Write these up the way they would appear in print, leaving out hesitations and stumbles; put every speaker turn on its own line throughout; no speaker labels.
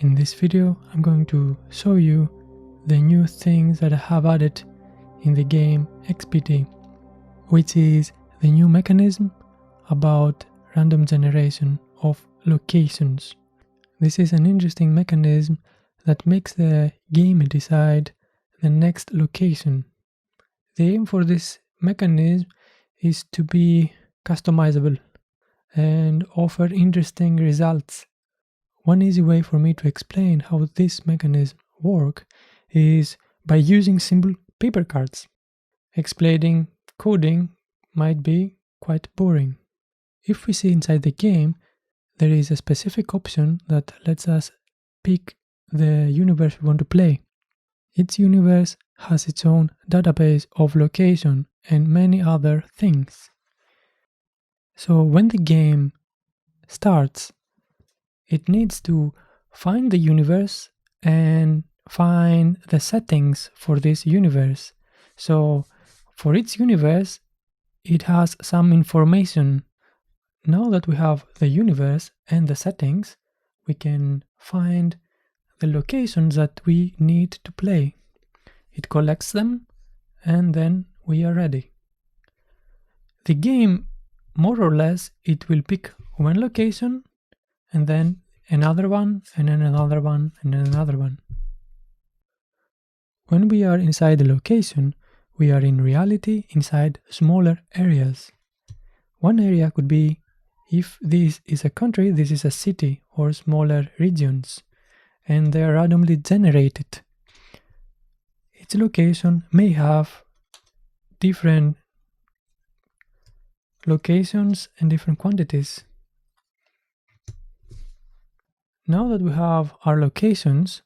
In this video, I'm going to show you the new things that I have added in the game XBD, which is the new mechanism about random generation of locations. This is an interesting mechanism that makes the game decide the next location. The aim for this mechanism is to be customizable and offer interesting results. One easy way for me to explain how this mechanism works is by using simple paper cards. Explaining coding might be quite boring. If we see inside the game, there is a specific option that lets us pick the universe we want to play. Each universe has its own database of location and many other things. So when the game starts, it needs to find the universe and find the settings for this universe. So for each universe, it has some information. Now that we have the universe and the settings, we can find the locations that we need to play. It collects them and then we are ready. The game, more or less, it will pick one location and then another one, and then another one, and then another one. When we are inside the location, we are in reality inside smaller areas. One area could be, if this is a country, this is a city or smaller regions, and they are randomly generated. Each location may have different locations and different quantities. Now that we have our locations,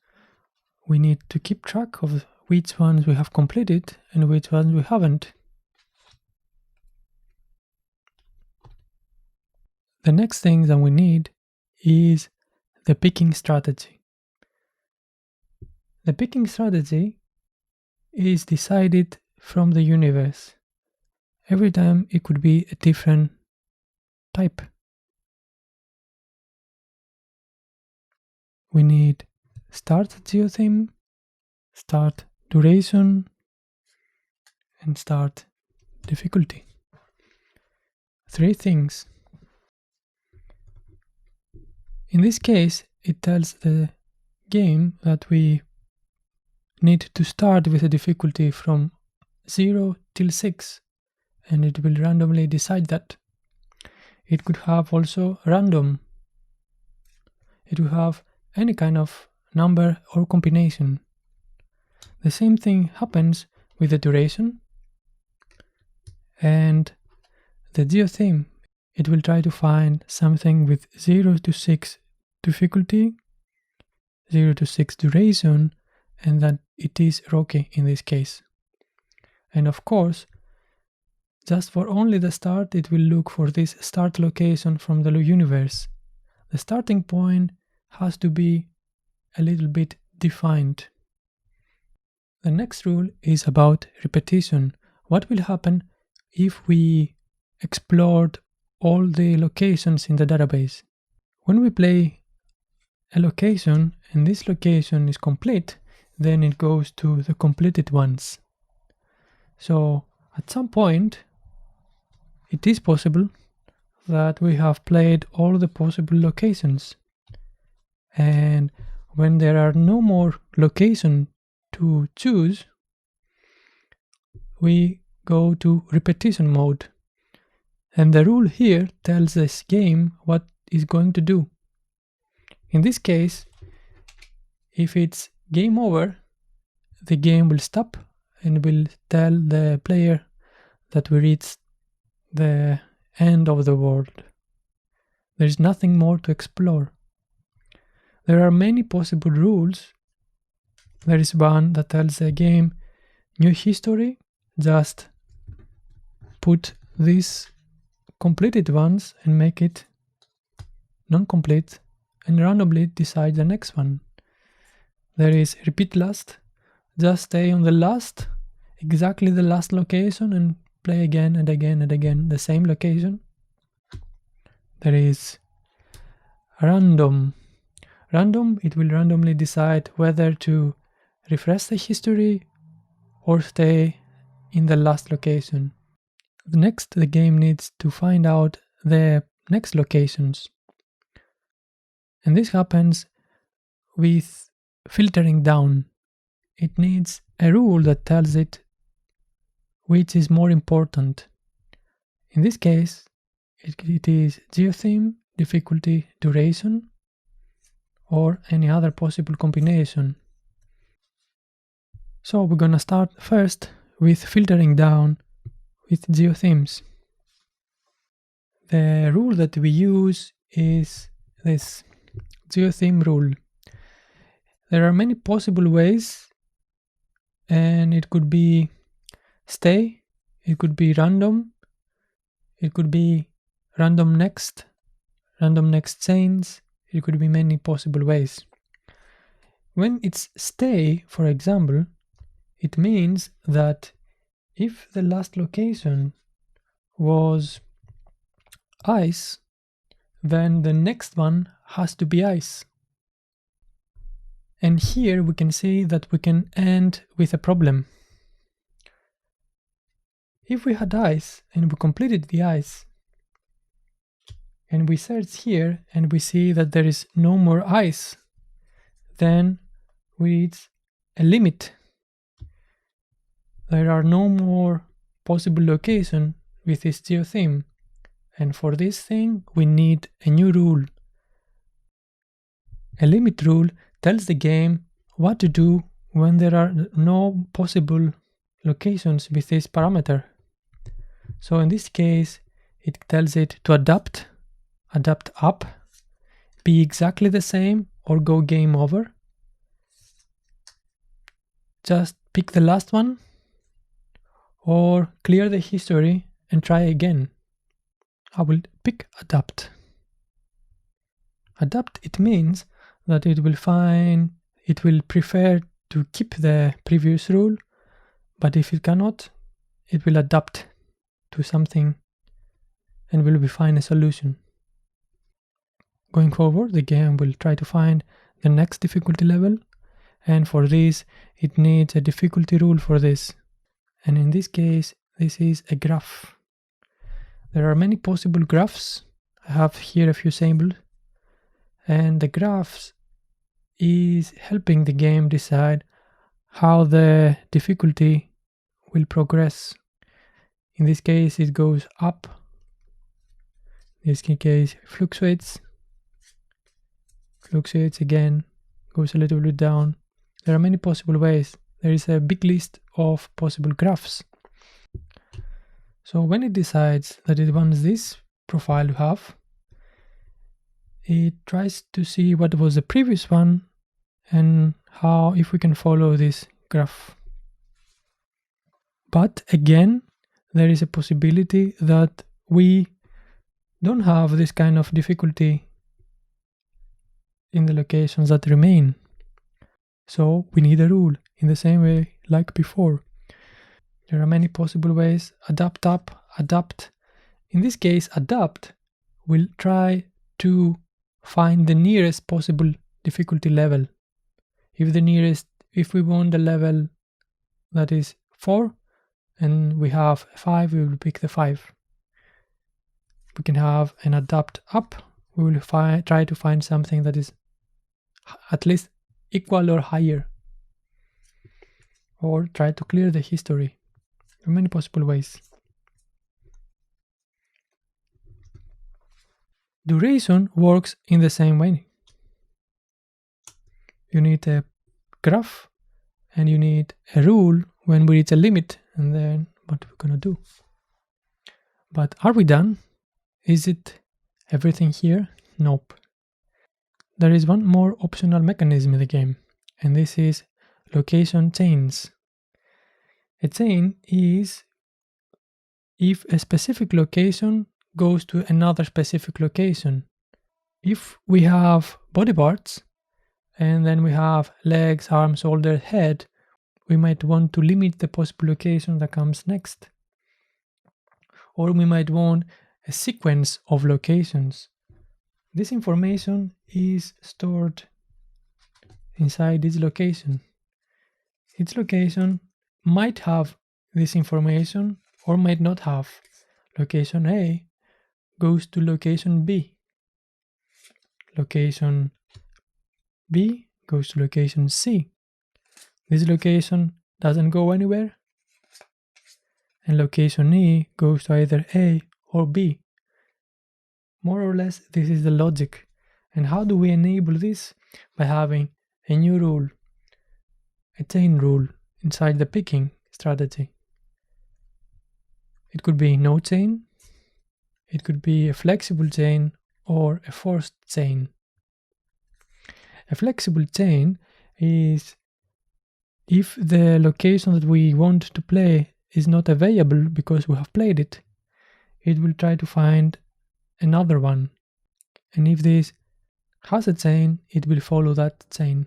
we need to keep track of which ones we have completed and which ones we haven't. The next thing that we need is the picking strategy. The picking strategy is decided from the universe. Every time it could be a different type. We need start Geo theme, start duration, and start difficulty. 3 things. In this case, it tells the game that we need to start with a difficulty from 0 till 6, and it will randomly decide that. It could have also random. It will have any kind of number or combination. The same thing happens with the duration and the Geo theme. It will try to find something with 0 to 6 difficulty, 0 to 6 duration, and that it is rocky in this case. And of course, just for only the start, it will look for this start location from the universe. The starting point has to be a little bit defined. The next rule is about repetition. What will happen if we explored all the locations in the database? When we play a location and this location is complete, then it goes to the completed ones. So at some point, it is possible that we have played all the possible locations. And when there are no more locations to choose, we go to repetition mode. And the rule here tells this game what it's going to do. In this case, if it's game over, the game will stop and will tell the player that we reached the end of the world. There is nothing more to explore. There are many possible rules. There is one that tells the game new history, just put these completed ones and make it non-complete and randomly decide the next one. There is repeat last, just stay on the last, exactly the last location and play again and again and again the same location. There is random. Random, it will randomly decide whether to refresh the history or stay in the last location. Next, the game needs to find out the next locations. And this happens with filtering down. It needs a rule that tells it which is more important. In this case, it is Geo Theme, difficulty, duration, or any other possible combination. So we're gonna start first with filtering down with Geo Themes. The rule that we use is this Geo Theme rule. There are many possible ways, and it could be stay, it could be random, it could be random next chains, it could be many possible ways. When it's stay, for example, it means that if the last location was ice, then the next one has to be ice. And here we can see that we can end with a problem. If we had ice and we completed the ice, and we search here and we see that there is no more ice, then we reach a limit. There are no more possible locations with this Geo Theme. And for this thing, we need a new rule. A limit rule tells the game what to do when there are no possible locations with this parameter. So in this case, it tells it to adapt up, be exactly the same, or go game over. Just pick the last one, or clear the history and try again. I will pick adapt. Adapt, it means that it will prefer to keep the previous rule, but if it cannot, it will adapt to something and will find a solution. Going forward, the game will try to find the next difficulty level, and for this, it needs a difficulty rule for this. And in this case, this is a graph. There are many possible graphs. I have here a few sampled, and the graphs is helping the game decide how the difficulty will progress. In this case, it goes up. In this case, fluctuates again, goes a little bit down. There are many possible ways. There is a big list of possible graphs. So when it decides that it wants this profile to have, it tries to see what was the previous one and how, if we can follow this graph. But again, there is a possibility that we don't have this kind of difficulty in the locations that remain. So we need a rule in the same way like before. There are many possible ways. Adapt up, adapt. In this case, adapt will try to find the nearest possible difficulty level. If we want the level that is 4 and we have 5, we will pick the 5. We can have an adapt up. We will try to find something that is at least equal or higher, or try to clear the history. There are many possible ways. Duration works in the same way. You need a graph and you need a rule when we reach a limit, and then what we're gonna do. But are we done? Is it everything here? Nope. There is one more optional mechanism in the game, and this is location chains. A chain is if a specific location goes to another specific location. If we have body parts and then we have legs, arms, shoulder, head, we might want to limit the possible location that comes next. Or we might want a sequence of locations. This information is stored inside its location. Its location might have this information or might not have. Location A goes to location B. Location B goes to location C. This location doesn't go anywhere. And location E goes to either A or B. More or less, this is the logic. And how do we enable this? By having a new rule, a chain rule inside the picking strategy. It could be no chain, it could be a flexible chain, or a forced chain. A flexible chain is if the location that we want to play is not available because we have played it, it will try to find another one. And if this has a chain, it will follow that chain.